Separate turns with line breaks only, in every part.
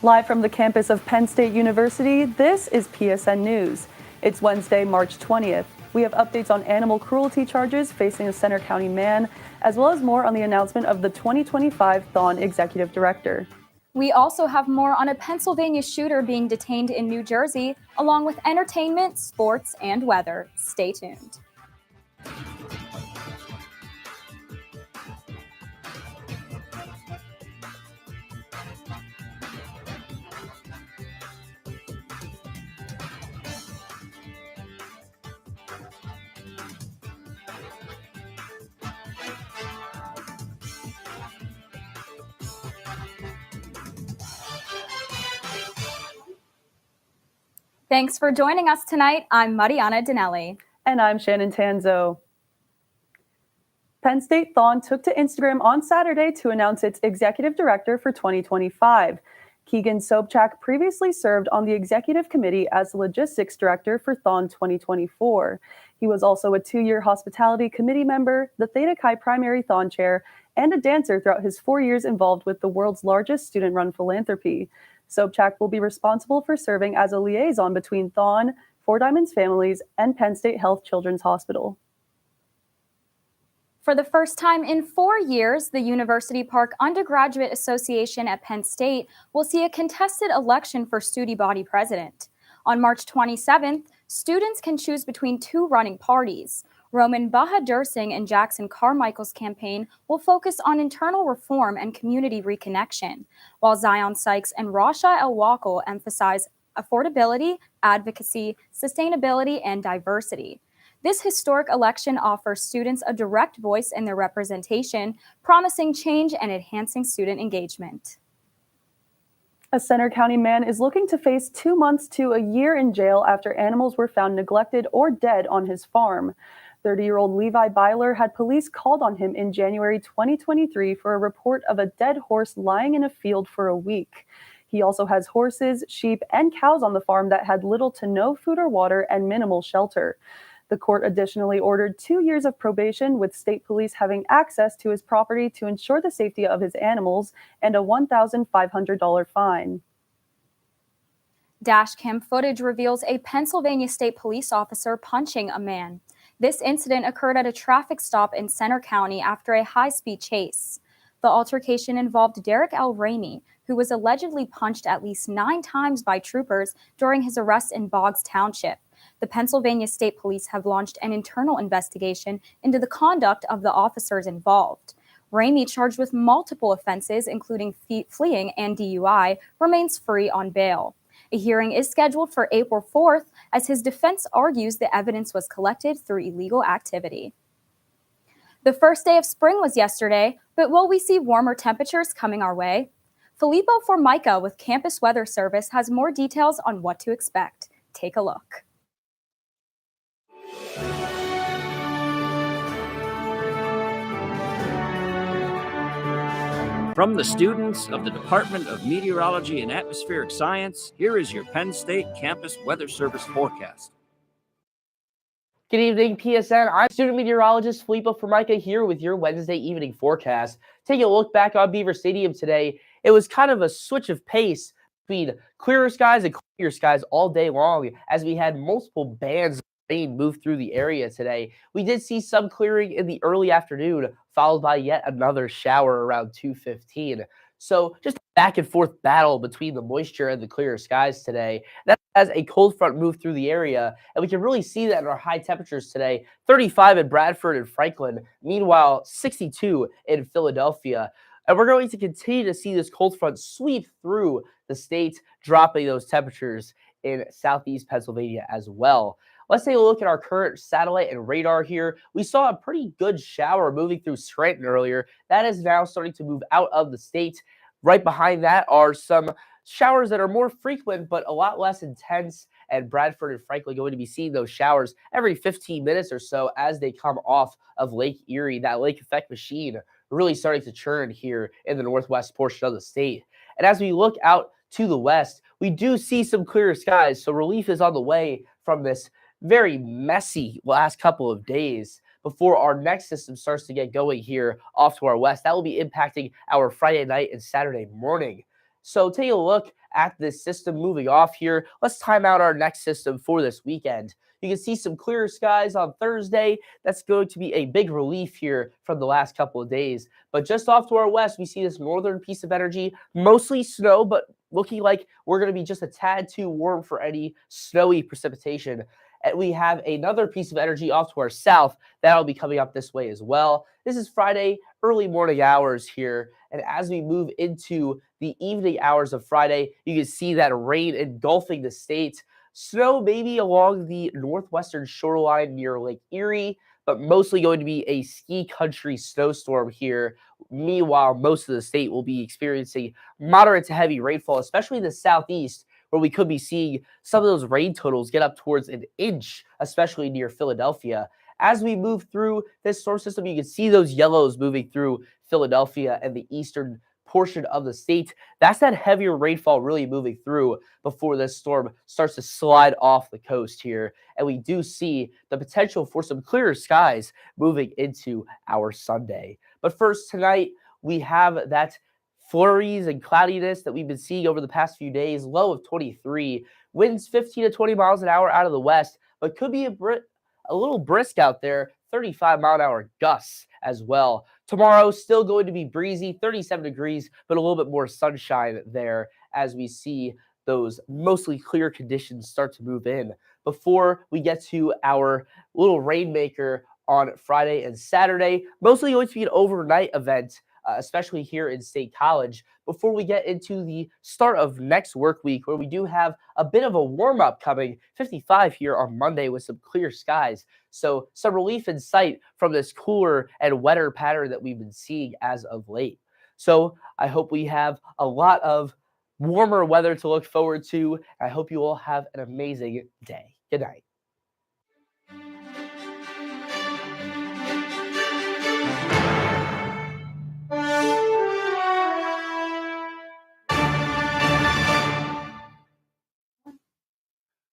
Live from the campus of Penn State University, this is PSN News. It's Wednesday, March 20th. We have updates on animal cruelty charges facing a Center County man, as well as more on the announcement of the 2025 Thon Executive Director.
We also have more on a Pennsylvania shooter being detained in New Jersey, along with entertainment, sports, and weather. Stay tuned. Thanks for joining us tonight. I'm Marianna Daniele.
And I'm Shannon Tanczos. Penn State Thon took to Instagram on Saturday to announce its executive director for 2025. Keegan Sobchak previously served on the executive committee as the logistics director for Thon 2024. He was also a 2-year hospitality committee member, the Theta Chi primary Thon chair, and a dancer throughout his 4 years involved with the world's largest student-run philanthropy. Sobchak will be responsible for serving as a liaison between Thon, Four Diamonds Families, and Penn State Health Children's Hospital.
For the first time in 4 years, the University Park Undergraduate Association at Penn State will see a contested election for student body president. On March 27th, students can choose between 2 running parties. Roman Bahadur Singh and Jackson Carmichael's campaign will focus on internal reform and community reconnection, while Zion Sykes and Rasha El-Wakil emphasize affordability, advocacy, sustainability, and diversity. This historic election offers students a direct voice in their representation, promising change and enhancing student engagement.
A Center County man is looking to face 2 months to a year in jail after animals were found neglected or dead on his farm. 30-year-old Levi Byler had police called on him in January 2023 for a report of a dead horse lying in a field for a week. He also has horses, sheep, and cows on the farm that had little to no food or water and minimal shelter. The court additionally ordered 2 years of probation, with state police having access to his property to ensure the safety of his animals, and a $1,500 fine.
Dashcam footage reveals a Pennsylvania State police officer punching a man. This incident occurred at a traffic stop in Center County after a high-speed chase. The altercation involved Derek L. Ramey, who was allegedly punched at least 9 times by troopers during his arrest in Boggs Township. The Pennsylvania State Police have launched an internal investigation into the conduct of the officers involved. Ramey, charged with multiple offenses, including fleeing and DUI, remains free on bail. A hearing is scheduled for April 4th as his defense argues the evidence was collected through illegal activity. The first day of spring was yesterday, but will we see warmer temperatures coming our way? Filippo Formica with Campus Weather Service has more details on what to expect. Take a look.
From the students of the Department of Meteorology and Atmospheric Science, here is your Penn State Campus Weather Service forecast.
Good evening, PSN. I'm student meteorologist Filippo Formica here with your Wednesday evening forecast. Taking a look back on Beaver Stadium today, it was kind of a switch of pace between clearer skies and clear skies all day long as we had multiple bands of rain move through the area today. We did see some clearing in the early afternoon, followed by yet another shower around 2:15. So just a back and forth battle between the moisture and the clearer skies today. That as a cold front moved through the area, and we can really see that in our high temperatures today, 35 in Bradford and Franklin, meanwhile 62 in Philadelphia. And we're going to continue to see this cold front sweep through the state, dropping those temperatures in southeast Pennsylvania as well. Let's take a look at our current satellite and radar here. We saw a pretty good shower moving through Scranton earlier. That is now starting to move out of the state. Right behind that are some showers that are more frequent but a lot less intense, and Bradford and Franklin going to be seeing those showers every 15 minutes or so as they come off of Lake Erie. That lake effect machine really starting to churn here in the northwest portion of the state. And as we look out to the west, we do see some clearer skies, so relief is on the way from this very messy last couple of days before our next system starts to get going here off to our west. That will be impacting our Friday night and Saturday morning. So take a look at this system moving off here. Let's time out our next system for this weekend. You can see some clearer skies on Thursday. That's going to be a big relief here from the last couple of days. But just off to our west, we see this northern piece of energy, mostly snow, but looking like we're going to be just a tad too warm for any snowy precipitation. And we have another piece of energy off to our south that'll be coming up this way as well. This is Friday, early morning hours here. And as we move into the evening hours of Friday, you can see that rain engulfing the state. Snow maybe along the northwestern shoreline near Lake Erie, but mostly going to be a ski country snowstorm here. Meanwhile, most of the state will be experiencing moderate to heavy rainfall, especially in the southeast, where we could be seeing some of those rain totals get up towards an inch, especially near Philadelphia. As we move through this storm system, you can see those yellows moving through Philadelphia and the eastern portion of the state. That's that heavier rainfall really moving through before this storm starts to slide off the coast here. And we do see the potential for some clearer skies moving into our Sunday. But first, tonight, we have that flurries and cloudiness that we've been seeing over the past few days. Low of 23, winds 15 to 20 miles an hour out of the west, but could be a little brisk out there, 35-mile-an-hour gusts as well. Tomorrow, still going to be breezy, 37 degrees, but a little bit more sunshine there as we see those mostly clear conditions start to move in. Before we get to our little rainmaker on Friday and Saturday, mostly going to be an overnight event, especially here in State College, before we get into the start of next work week, where we do have a bit of a warm-up coming, 55 here on Monday with some clear skies. So some relief in sight from this cooler and wetter pattern that we've been seeing as of late. So I hope we have a lot of warmer weather to look forward to. I hope you all have an amazing day. Good night.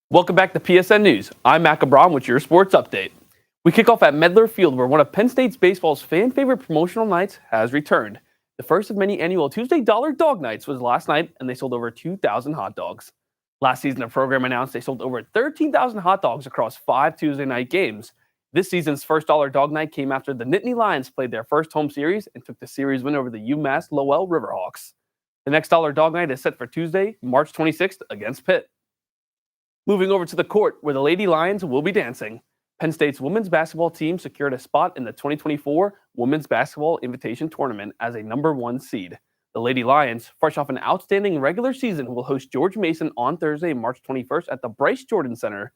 Welcome back to PSN News. I'm Mac Abram with your sports update. We kick off at Medler Field, where one of Penn State's baseball's fan-favorite promotional nights has returned. The first of many annual Tuesday Dollar Dog Nights was last night, and they sold over 2,000 hot dogs. Last season, the program announced they sold over 13,000 hot dogs across 5 Tuesday night games. This season's first Dollar Dog Night came after the Nittany Lions played their first home series and took the series win over the UMass Lowell Riverhawks. The next Dollar Dog Night is set for Tuesday, March 26th against Pitt. Moving over to the court, where the Lady Lions will be dancing. Penn State's women's basketball team secured a spot in the 2024 Women's Basketball Invitation Tournament as a number 1 seed. The Lady Lions, fresh off an outstanding regular season, will host George Mason on Thursday, March 21st at the Bryce Jordan Center.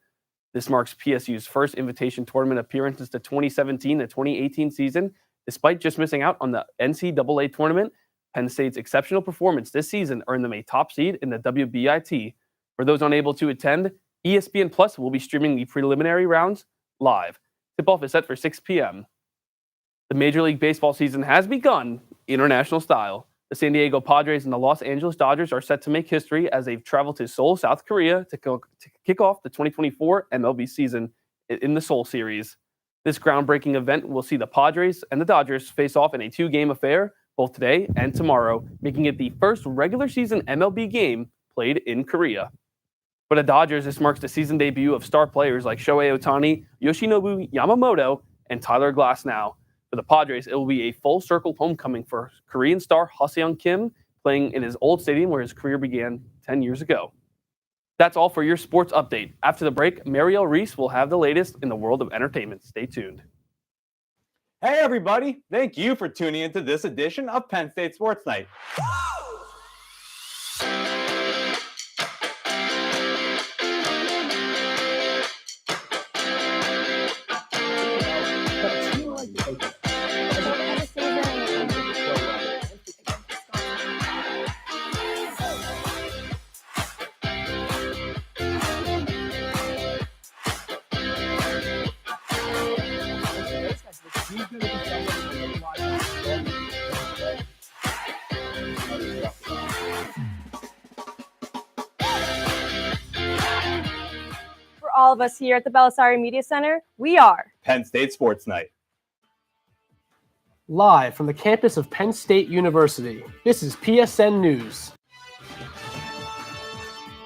This marks PSU's first invitation tournament appearance since the 2017 to 2018 season. Despite just missing out on the NCAA tournament, Penn State's exceptional performance this season earned them a top seed in the WBIT. For those unable to attend, ESPN Plus will be streaming the preliminary rounds live. Tip-off is set for 6 p.m. The Major League Baseball season has begun international style. The San Diego Padres and the Los Angeles Dodgers are set to make history as they travel to Seoul, South Korea to kick off the 2024 MLB season in the Seoul Series. This groundbreaking event will see the Padres and the Dodgers face off in a 2-game affair, both today and tomorrow, making it the first regular season MLB game played in Korea. For the Dodgers, this marks the season debut of star players like Shohei Ohtani, Yoshinobu Yamamoto, and Tyler Glasnow. For the Padres, it will be a full-circle homecoming for Korean star Ha-seong Kim, playing in his old stadium where his career began 10 years ago. That's all for your sports update. After the break, Marielle Reese will have the latest in the world of entertainment. Stay tuned.
Hey, everybody. Thank you for tuning into this edition of Penn State Sports Night.
All of us here at the Belisari Media Center, we are
Penn State Sports Night.
Live from the campus of Penn State University, this is PSN News.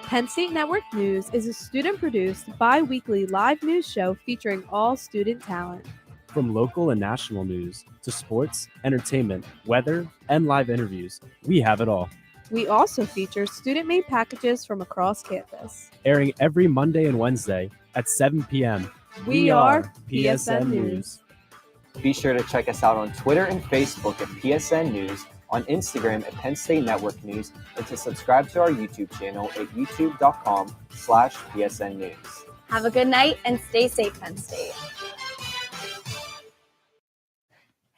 Penn State Network News is a student-produced, bi-weekly live news show featuring all student talent.
From local and national news to sports, entertainment, weather, and live interviews, we have it all.
We also feature student-made packages from across campus.
Airing every Monday and Wednesday at 7 p.m.
We are PSN News.
Be sure to check us out on Twitter and Facebook at PSN News, on Instagram at Penn State Network News, and to subscribe to our YouTube channel at youtube.com/PSN News.
Have a good night and stay safe, Penn State.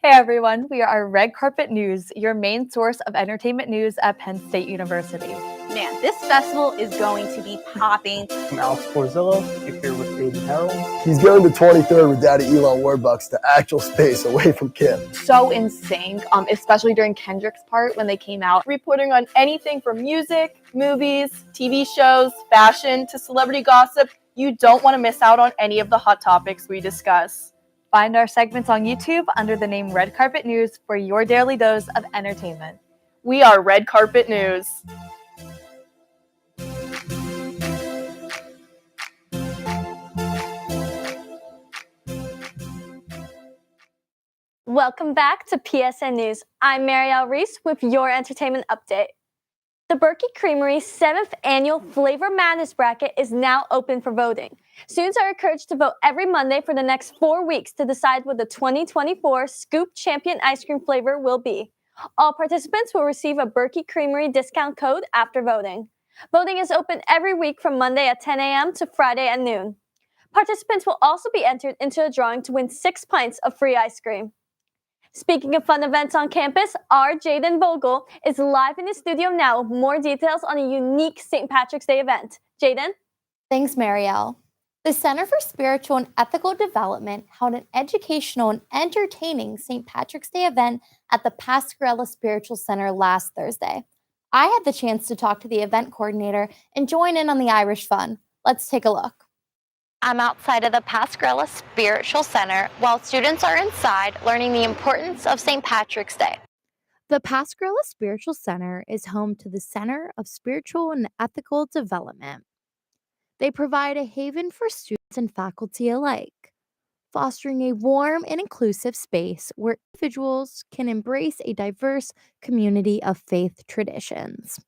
Hey everyone, we are Red Carpet News, your main source of entertainment news at Penn State University.
Man, this festival is going to be popping.
I'm Alex Porzillo, here with Aiden Harold.
He's going to 23rd with Daddy Elon Warbucks to actual space away from Kim.
So in sync, especially during Kendrick's part when they came out.
Reporting on anything from music, movies, TV shows, fashion, to celebrity gossip. You don't want to miss out on any of the hot topics we discuss.
Find our segments on YouTube under the name Red Carpet News for your daily dose of entertainment.
We are Red Carpet News.
Welcome back to PSN News. I'm Marielle Reese with your entertainment update. The Berkey Creamery 7th Annual Flavor Madness Bracket is now open for voting. Students are encouraged to vote every Monday for the next 4 weeks to decide what the 2024 Scoop Champion ice cream flavor will be. All participants will receive a Berkey Creamery discount code after voting. Voting is open every week from Monday at 10 a.m. to Friday at noon. Participants will also be entered into a drawing to win 6 pints of free ice cream. Speaking of fun events on campus, our Jaden Vogel is live in the studio now with more details on a unique St. Patrick's Day event. Jaden?
Thanks, Marielle. The Center for Spiritual and Ethical Development held an educational and entertaining St. Patrick's Day event at the Pascarella Spiritual Center last Thursday. I had the chance to talk to the event coordinator and join in on the Irish fun. Let's take a look. I'm outside of the Pascarella Spiritual Center while students are inside learning the importance of St. Patrick's Day. The Pascarella Spiritual Center is home to the Center of Spiritual and Ethical Development. They provide a haven for students and faculty alike, fostering a warm and inclusive space where individuals can embrace a diverse community of faith traditions.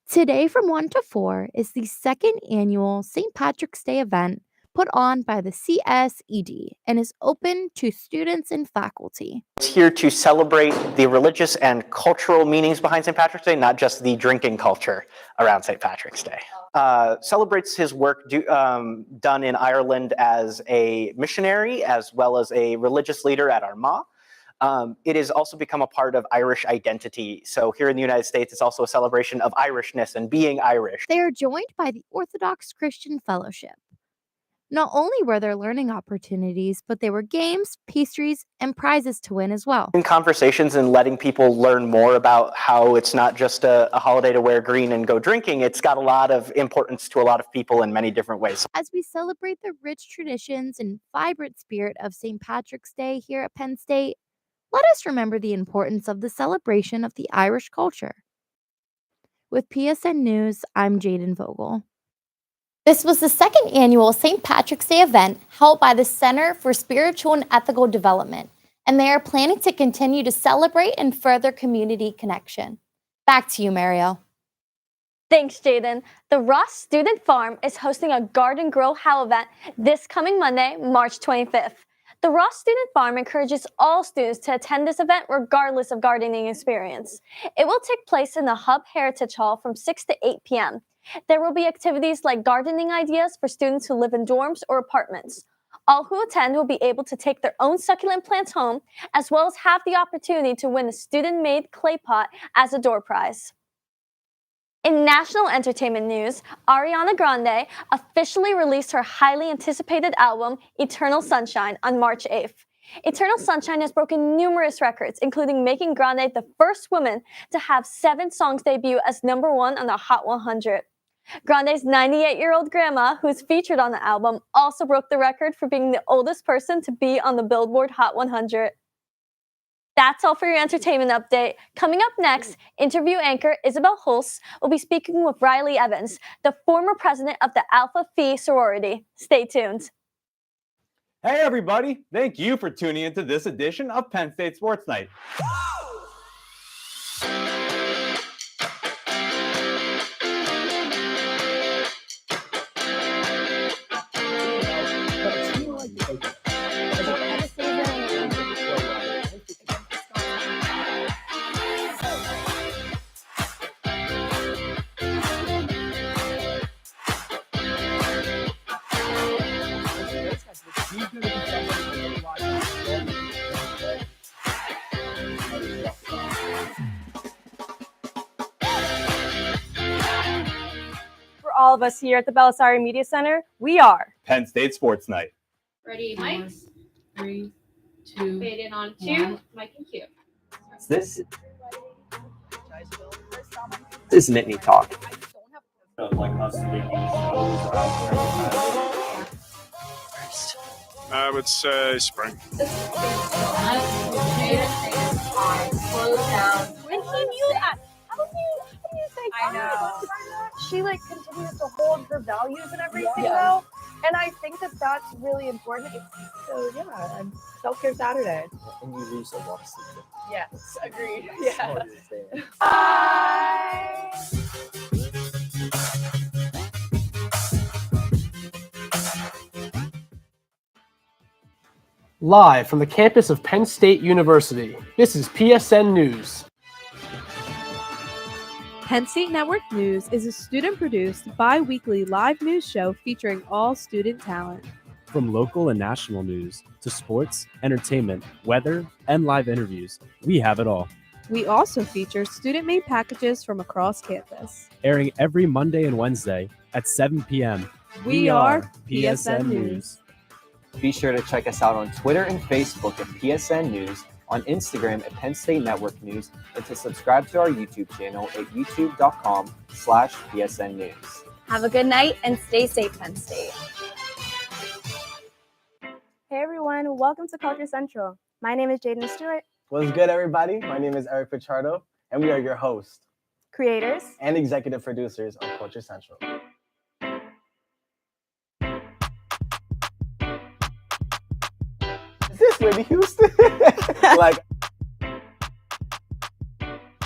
Today from 1 to 4 is the second annual St. Patrick's Day event put on by the CSED and is open to students and faculty.
It's here to celebrate the religious and cultural meanings behind St. Patrick's Day, not just the drinking culture around St. Patrick's Day. Celebrates his work done in Ireland as a missionary as well as a religious leader at Armagh. It has also become a part of Irish identity. So here in the United States, it's also a celebration of Irishness and being Irish.
They are joined by the Orthodox Christian Fellowship. Not only were there learning opportunities, but there were games, pastries, and prizes to win as well.
In conversations and letting people learn more about how it's not just a holiday to wear green and go drinking, it's got a lot of importance to a lot of people in many different ways.
As we celebrate the rich traditions and vibrant spirit of St. Patrick's Day here at Penn State, let us remember the importance of the celebration of the Irish culture. With PSN News, I'm Jaden Vogel. This was the second annual St. Patrick's Day event held by the Center for Spiritual and Ethical Development, and they are planning to continue to celebrate and further community connection. Back to you, Mario.
Thanks, Jaden. The Ross Student Farm is hosting a Garden Grow How event this coming Monday, March 25th. The Ross Student Farm encourages all students to attend this event regardless of gardening experience. It will take place in the Hub Heritage Hall from 6 to 8 p.m. There will be activities like gardening ideas for students who live in dorms or apartments. All who attend will be able to take their own succulent plants home, as well as have the opportunity to win a student-made clay pot as a door prize. In national entertainment news, Ariana Grande officially released her highly anticipated album, Eternal Sunshine, on March 8th. Eternal Sunshine has broken numerous records, including making Grande the first woman to have 7 songs debut as #1 on the Hot 100. Grande's 98-year-old grandma, who's featured on the album, also broke the record for being the oldest person to be on the Billboard Hot 100. That's all for your entertainment update. Coming up next, interview anchor Isabel Hulse will be speaking with Riley Evans, the former president of the Alpha Phi sorority. Stay tuned.
Hey, everybody. Thank you for tuning into this edition of Penn State Sports Night.
For all of us here at the Belisari Media Center, we are
Penn State Sports Night.
Ready, mics? 3, 2, fade in on 2, mic and cue.
This is Nittany Talk.
I would say spring.
Slow down.
When he knew that, how do you say
I know.
She continues to hold her values and everything though, and I think that that's really important. So yeah, and self-care Saturday.
And you lose a lot of sleep.
Yes, agreed. Yeah.
Live from the campus of Penn State University, this is PSN News.
Penn State Network News is a student-produced, bi-weekly live news show featuring all student talent.
From local and national news to sports, entertainment, weather, and live interviews, we have it all.
We also feature student-made packages from across campus.
Airing every Monday and Wednesday at 7 p.m.
We are PSN News.
Be sure to check us out on Twitter and Facebook at PSN News, on Instagram at Penn State Network News, and to subscribe to our YouTube channel at youtube.com/PSN News.
Have a good night and stay safe, Penn State.
Hey everyone, welcome to Culture Central. My name is Jaden Stewart,
What's good, everybody? My name is Eric Pichardo, and we are your hosts
creators
and executive producers of Culture Central. Is this Whitney Houston?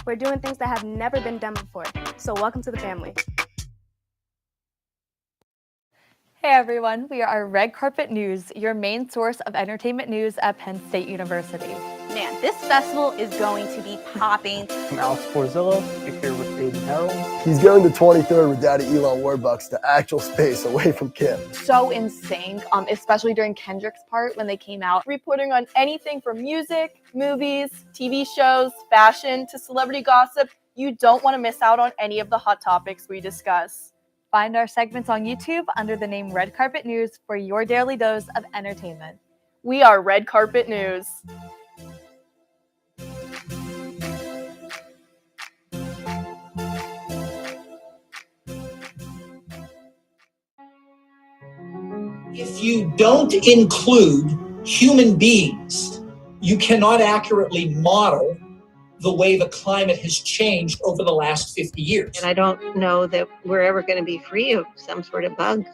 We're doing things that have never been done before. So welcome to the family.
Hey everyone, we are Red Carpet News, your main source of entertainment news at Penn State University.
Man, this festival is going to be popping.
I'm Alex Forzillo, here with Aiden Harold.
He's going to 23rd with Daddy Elon Warbucks to actual space away from Kim.
So in sync, especially during Kendrick's part when they came out.
Reporting on anything from music, movies, TV shows, fashion, to celebrity gossip. You don't want to miss out on any of the hot topics we discuss.
Find our segments on YouTube under the name Red Carpet News for your daily dose of entertainment.
We are Red Carpet News.
If you don't include human beings, you cannot accurately model the way the climate has changed over the last 50 years.
And I don't know that we're ever going to be free of some sort of bug.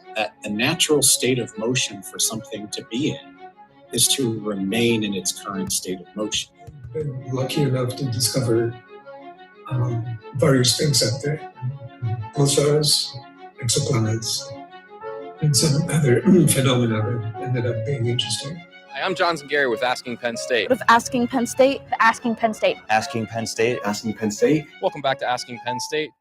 The natural state of motion for something to be in is to remain in its current state of motion.
I've been lucky enough to discover various things out there. Pulsars, exoplanets, and some other phenomena that ended up being interesting.
Hi, I'm Johnson Gary with Asking Penn State.
With Asking Penn State,
Asking Penn State.
Asking Penn State. Asking Penn State.
Welcome back to Asking Penn State.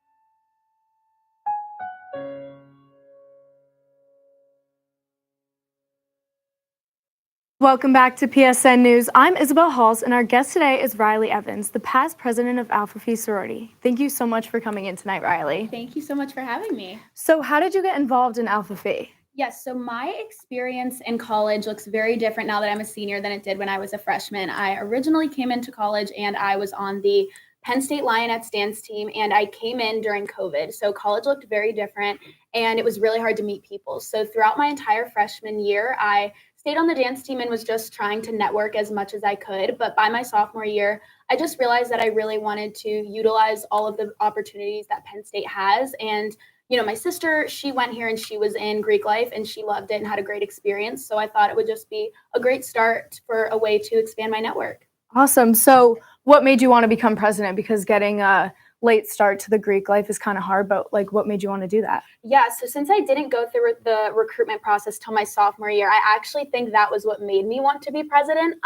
Welcome back to PSN News. I'm Isabel Halls, and our guest today is Riley Evans, the past president of Alpha Phi sorority. Thank you so much for coming in tonight, Riley.
Thank you so much for having me.
So how did you get involved in Alpha Phi?
Yes, so my experience in college looks very different now that I'm a senior than it did when I was a freshman. I originally came into college and I was on the Penn State Lionettes dance team, and I came in during COVID. So college looked very different and it was really hard to meet people. So throughout my entire freshman year, I stayed on the dance team and was just trying to network as much as I could. But by my sophomore year, I just realized that I really wanted to utilize all of the opportunities that Penn State has. And, you know, my sister, she went here and she was in Greek life and she loved it and had a great experience. So I thought it would just be a great start for a way to expand my network.
Awesome. So what made you want to become president? Because getting a late start to the Greek life is kind of hard, but like what made you want to do that?
Yeah, so since I didn't go through the recruitment process till my sophomore year, I actually think that was what made me want to be president.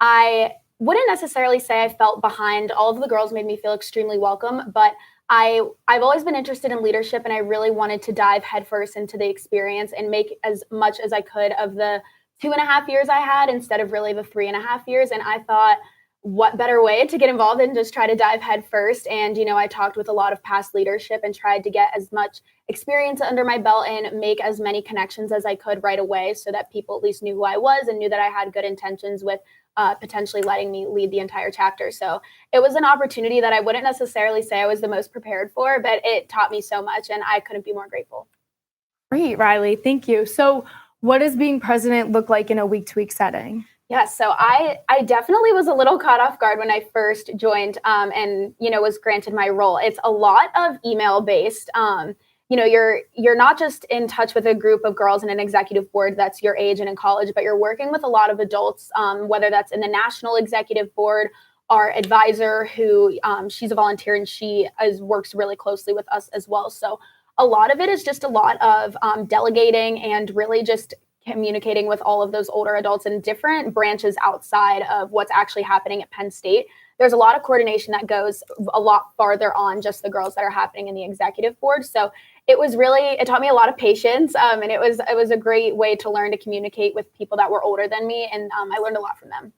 I wouldn't necessarily say I felt behind. All of the girls made me feel extremely welcome, but I've always been interested in leadership, and I really wanted to dive headfirst into the experience and make as much as I could of the 2.5 years I had instead of really the 3.5 years. And I thought, what better way to get involved and just try to dive head first. And, you know, I talked with a lot of past leadership and tried to get as much experience under my belt and make as many connections as I could right away so that people at least knew who I was and knew that I had good intentions with potentially letting me lead the entire chapter. So it was an opportunity that I wouldn't necessarily say I was the most prepared for, but it taught me so much and I couldn't be more grateful.
Great, Riley. Thank you. So what does being president look like in a week-to-week setting?
Yeah, so I definitely was a little caught off guard when I first joined and, you know, was granted my role. It's a lot of email based. You know, you're not just in touch with a group of girls in an executive board that's your age and in college, but you're working with a lot of adults, whether that's in the national executive board. Our advisor, who she's a volunteer and she works really closely with us as well. So a lot of it is just a lot of delegating and really just communicating with all of those older adults in different branches outside of what's actually happening at Penn State. There's a lot of coordination that goes a lot farther on just the girls that are happening in the executive board. So it taught me a lot of patience, and it was a great way to learn to communicate with people that were older than me, and I learned a lot from them.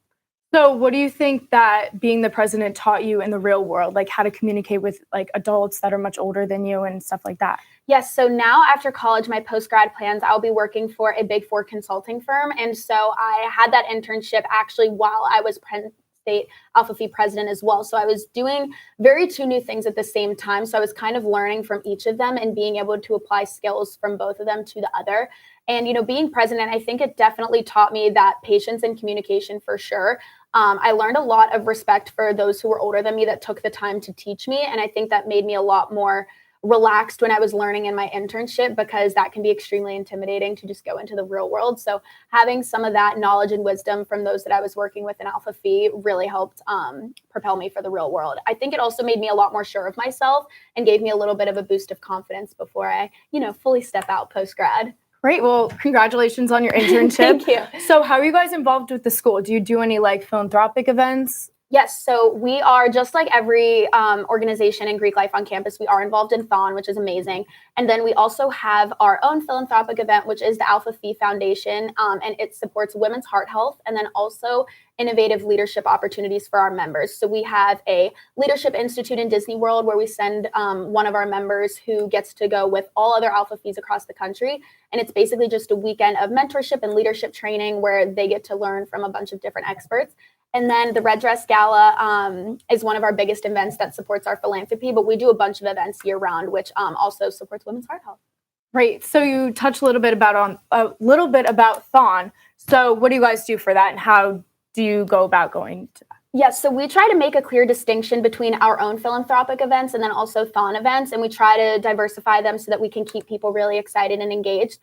So what do you think that being the president taught you in the real world, like how to communicate with like adults that are much older than you and stuff like that?
Yes. So now after college, my post-grad plans, I'll be working for a Big Four consulting firm. And so I had that internship actually while I was Penn State Alpha Phi president as well. So I was doing two new things at the same time. So I was kind of learning from each of them and being able to apply skills from both of them to the other. And, you know, being president, I think it definitely taught me that patience and communication for sure. I learned a lot of respect for those who were older than me that took the time to teach me. And I think that made me a lot more relaxed when I was learning in my internship, because that can be extremely intimidating to just go into the real world. So having some of that knowledge and wisdom from those that I was working with in Alpha Phi really helped propel me for the real world. I think it also made me a lot more sure of myself and gave me a little bit of a boost of confidence before I, you know, fully step out post-grad.
Great. Well, congratulations on your internship.
Thank you.
So how are you guys involved with the school? Do you do any like philanthropic events?
Yes, so we are, just like every organization in Greek life on campus, we are involved in Thon, which is amazing. And then we also have our own philanthropic event, which is the Alpha Phi Foundation, and it supports women's heart health and then also innovative leadership opportunities for our members. So we have a leadership institute in Disney World where we send one of our members who gets to go with all other Alpha Phis across the country. And it's basically just a weekend of mentorship and leadership training where they get to learn from a bunch of different experts. And then the Red Dress Gala is one of our biggest events that supports our philanthropy, but we do a bunch of events year round, which also supports women's heart health.
Great. So you touched a little bit about Thon. So what do you guys do for that, and how do you go about going to that?
Yes, so we try to make a clear distinction between our own philanthropic events and then also Thon events, and we try to diversify them so that we can keep people really excited and engaged.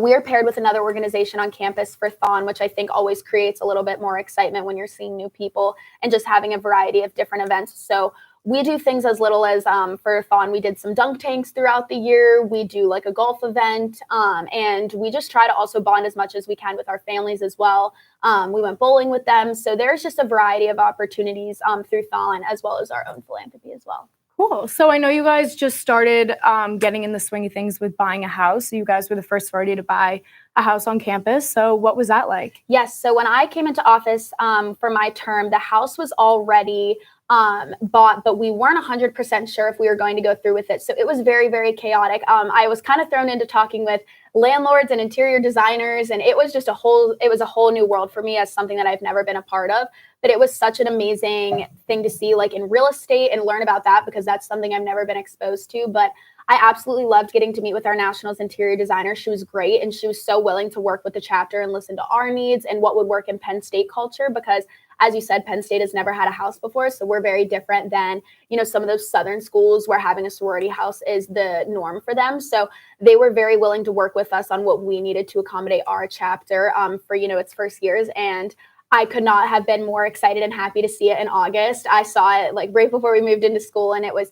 We are paired with another organization on campus for Thon, which I think always creates a little bit more excitement when you're seeing new people and just having a variety of different events. So we do things as little as for Thon, we did some dunk tanks throughout the year. We do like a golf event, and we just try to also bond as much as we can with our families as well. We went bowling with them. So there's just a variety of opportunities through Thon as well as our own philanthropy as well.
Cool. So I know you guys just started getting in the swing of things with buying a house. So you guys were the first sorority to buy a house on campus. So what was that like?
Yes. So when I came into office for my term, the house was already bought, but we weren't 100% sure if we were going to go through with it. So it was very, very chaotic. I was kind of thrown into talking with landlords and interior designers, and it was just a whole new world for me as something that I've never been a part of. But it was such an amazing thing to see, like in real estate, and learn about that, because that's something I've never been exposed to. But I absolutely loved getting to meet with our nationals interior designer. She was great, and she was so willing to work with the chapter and listen to our needs and what would work in Penn State culture, because as you said, Penn State has never had a house before, so we're very different than, some of those Southern schools where having a sorority house is the norm for them. So they were very willing to work with us on what we needed to accommodate our chapter for, its first years. And I could not have been more excited and happy to see it in August. I saw it like right before we moved into school, and it was,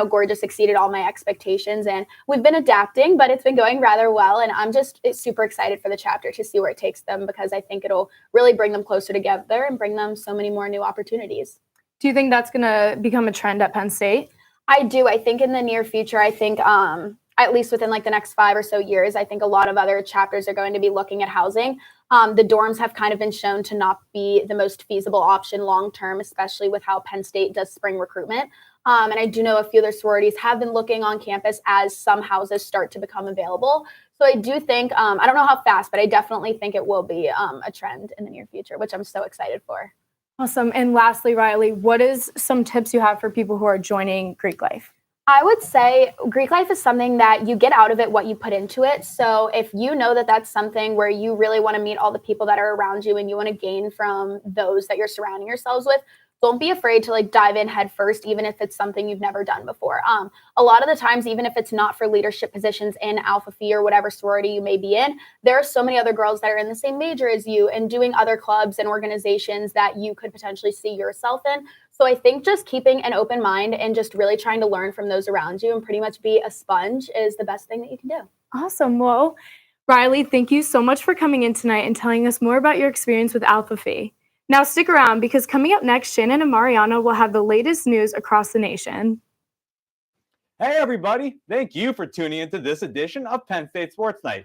gorgeous, exceeded all my expectations. And we've been adapting, but it's been going rather well. And I'm just super excited for the chapter to see where it takes them, because I think it'll really bring them closer together and bring them so many more new opportunities.
Do you think that's going to become a trend at Penn State?
I do. I think in the near future, I think at least within like the next 5 or so years, I think a lot of other chapters are going to be looking at housing. The dorms have kind of been shown to not be the most feasible option long term, especially with how Penn State does spring recruitment. And I do know a few other sororities have been looking on campus as some houses start to become available. So I do think, I don't know how fast, but I definitely think it will be a trend in the near future, which I'm so excited for.
Awesome. And lastly, Riley, what is some tips you have for people who are joining Greek life?
I would say Greek life is something that you get out of it what you put into it. So if you know that that's something where you really want to meet all the people that are around you and you want to gain from those that you're surrounding yourselves with, don't be afraid to dive in head first, even if it's something you've never done before. A lot of the times, even if it's not for leadership positions in Alpha Phi or whatever sorority you may be in, there are so many other girls that are in the same major as you and doing other clubs and organizations that you could potentially see yourself in. So I think just keeping an open mind and just really trying to learn from those around you and pretty much be a sponge is the best thing that you can do.
Awesome. Well, Riley, thank you so much for coming in tonight and telling us more about your experience with Alpha Phi. Now stick around, because coming up next, Shannon and Marianna will have the latest news across the nation.
Hey everybody, thank you for tuning into this edition of Penn State Sports Night.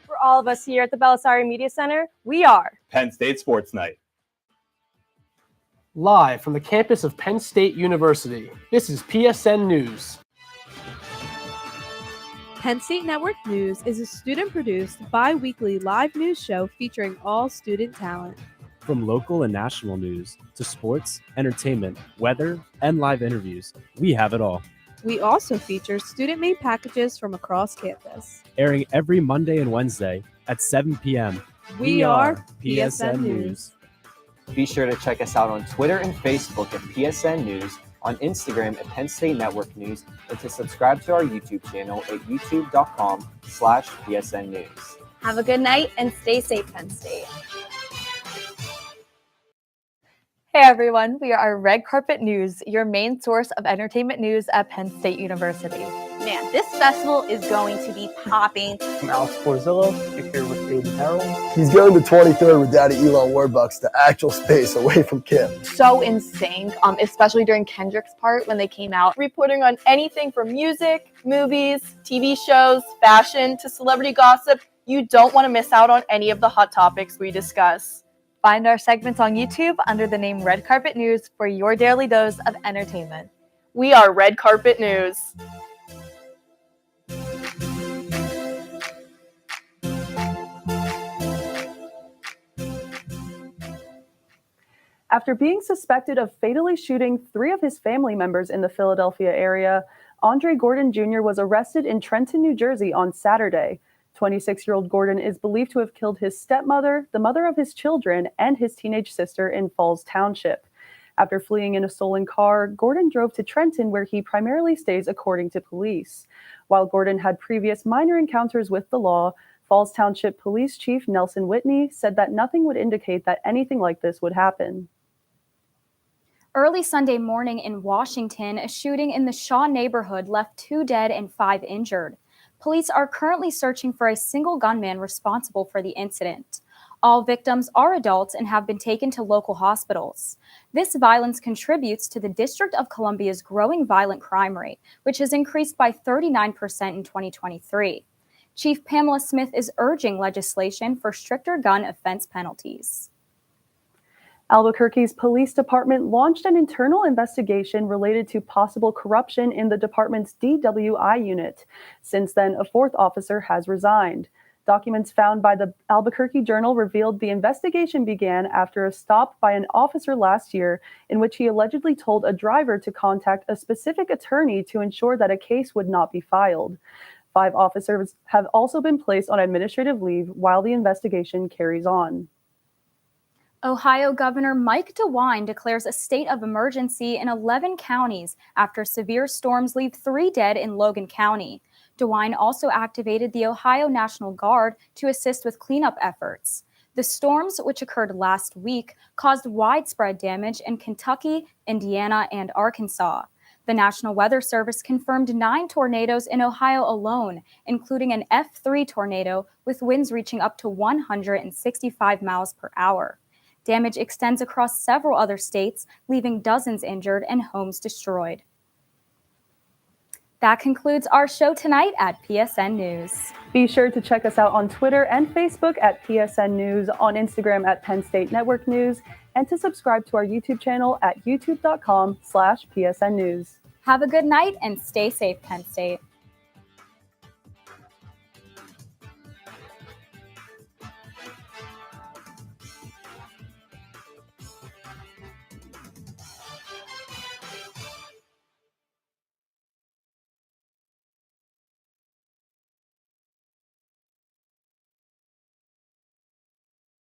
For all of us here at the Belisari Media Center, we are
Penn State Sports Night.
Live from the campus of Penn State University, this is PSN News.
Penn State Network News is a student-produced, bi-weekly live news show featuring all student talent.
From local and national news to sports, entertainment, weather, and live interviews, we have it all.
We also feature student-made packages from across campus.
Airing every Monday and Wednesday at 7 p.m.
We are PSN News.
Be sure to check us out on Twitter and Facebook at PSN News, on Instagram at Penn State Network News, and to subscribe to our YouTube channel at youtube.com/PSN News.
Have a good night and stay safe, Penn State.
Hey everyone, we are Red Carpet News, your main source of entertainment news at Penn State University.
Man, this festival is going to be popping.
I'm Alex Porzillo, here with Aiden Harrell.
He's going to 23rd with Daddy Elon Warbucks to actual space away from Kim.
So in sync, especially during Kendrick's part when they came out.
Reporting on anything from music, movies, TV shows, fashion, to celebrity gossip. You don't want to miss out on any of the hot topics we discuss.
Find our segments on YouTube under the name Red Carpet News for your daily dose of entertainment.
We are Red Carpet News.
After being suspected of fatally shooting 3 of his family members in the Philadelphia area, Andre Gordon Jr. was arrested in Trenton, New Jersey on Saturday. 26-year-old Gordon is believed to have killed his stepmother, the mother of his children, and his teenage sister in Falls Township. After fleeing in a stolen car, Gordon drove to Trenton, where he primarily stays, according to police. While Gordon had previous minor encounters with the law, Falls Township Police Chief Nelson Whitney said that nothing would indicate that anything like this would happen.
Early Sunday morning in Washington, a shooting in the Shaw neighborhood left 2 dead and 5 injured. Police are currently searching for a single gunman responsible for the incident. All victims are adults and have been taken to local hospitals. This violence contributes to the District of Columbia's growing violent crime rate, which has increased by 39% in 2023. Chief Pamela Smith is urging legislation for stricter gun offense penalties.
Albuquerque's police department launched an internal investigation related to possible corruption in the department's DWI unit. Since then, a fourth officer has resigned. Documents found by the Albuquerque Journal revealed the investigation began after a stop by an officer last year in which he allegedly told a driver to contact a specific attorney to ensure that a case would not be filed. 5 officers have also been placed on administrative leave while the investigation carries on.
Ohio Governor Mike DeWine declares a state of emergency in 11 counties after severe storms leave 3 dead in Logan County. DeWine also activated the Ohio National Guard to assist with cleanup efforts. The storms, which occurred last week, caused widespread damage in Kentucky, Indiana, and Arkansas. The National Weather Service confirmed 9 tornadoes in Ohio alone, including an F3 tornado with winds reaching up to 165 miles per hour. Damage extends across several other states, leaving dozens injured and homes destroyed. That concludes our show tonight at PSN News.
Be sure to check us out on Twitter and Facebook at PSN News, on Instagram at Penn State Network News, and to subscribe to our YouTube channel at youtube.com/PSN News.
Have a good night and stay safe, Penn State.